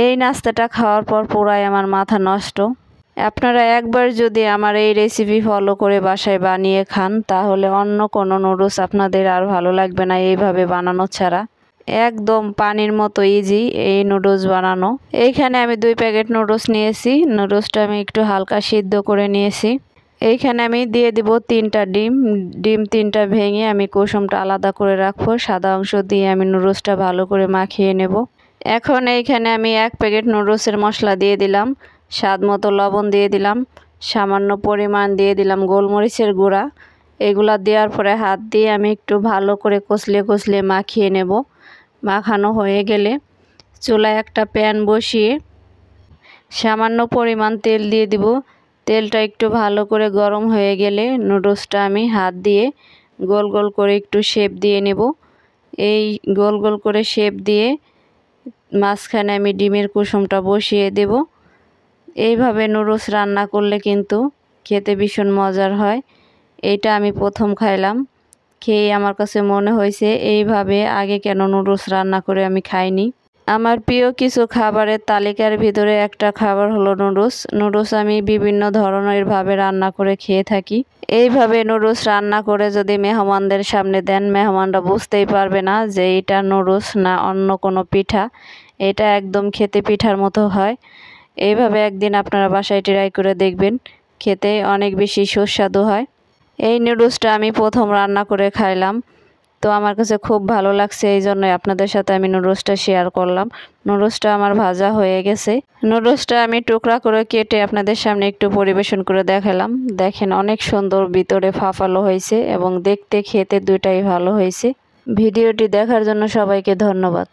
এই নাস্তাটা খাওয়ার পর পুরাই আমার মাথা নষ্ট। আপনারা একবার যদি আমার এই রেসিপি ফলো করে বাসায় বানিয়ে খান তাহলে অন্য কোনো নুডলস আপনাদের আর ভালো লাগবে না এইভাবে বানানো ছাড়া। একদম পানির মতো ইজি এই নুডলস বানানো। এইখানে আমি 2 প্যাকেট নুডলস নিয়েছি। নুডলসটা আমি একটু হালকা সিদ্ধ করে নিয়েছি। এইখানে আমি দিয়ে দিব 3টা ডিম। ডিম 3টা ভেঙে আমি কুসুমটা আলাদা করে রাখবো। সাদা অংশ দিয়ে আমি নুডলসটা ভালো করে মাখিয়ে নেব। এখন এইখানে আমি 1 প্যাকেট নুডলসের মশলা দিয়ে দিলাম, স্বাদ মতো লবণ দিয়ে দিলাম, সামান্য পরিমাণ দিয়ে দিলাম গোলমরিচের গুঁড়া। এগুলা দেওয়ার পরে হাত দিয়ে আমি একটু ভালো করে কষলে কষলে মাখিয়ে নেব। মাখানো হয়ে গেলে চুলায় একটা প্যান বসিয়ে সামান্য পরিমাণ তেল দিয়ে দিব। তেলটা একটু ভালো করে গরম হয়ে গেলে নুডলসটা আমি হাত দিয়ে গোল গোল করে একটু শেপ দিয়ে নেব। এই গোল গোল করে শেপ দিয়ে মাঝখানে আমি ডিমের কুসুমটা বসিয়ে দেব। এইভাবে নুডলস রান্না করলে কিন্তু খেতে ভীষণ মজার হয়। এইটা আমি প্রথম খাইলাম, খেয়ে আমার কাছে মনে হয়েছে এইভাবে আগে কেন নুডলস রান্না করে আমি খাইনি। আমার প্রিয় কিছু খাবারের তালিকার ভিতরে একটা খাবার হলো নুডলস। নুডলস আমি বিভিন্ন ধরনের ভাবে রান্না করে খেয়ে থাকি। এইভাবে নুডলস রান্না করে যদি মেহমানদের সামনে দেন, মেহমানরা বুঝতেই পারবে না যে এটা নুডলস না অন্য কোনো পিঠা। এটা একদম খেতে পিঠার মতো হয়। এইভাবে একদিন আপনারা বাসায় ট্রাই করে দেখবেন, খেতে অনেক বেশি সুস্বাদু হয়। এই নুডলসটা আমি প্রথম রান্না করে খাইলাম, তো আমার কাছে খুব ভালো লাগছে, এই জন্যই আপনাদের সাথে আমি নুডলসটা শেয়ার করলাম। নুডলসটা আমার ভাজা হয়ে গেছে। নুডলসটা আমি টুকরা করে কেটে আপনাদের সামনে একটু পরিবেশন করে দেখালাম। দেখেন অনেক সুন্দর, ভিতরে ফাফালো হয়েছে এবং দেখতে খেতে দুটাই ভালো হয়েছে। ভিডিওটি দেখার জন্য সবাইকে ধন্যবাদ।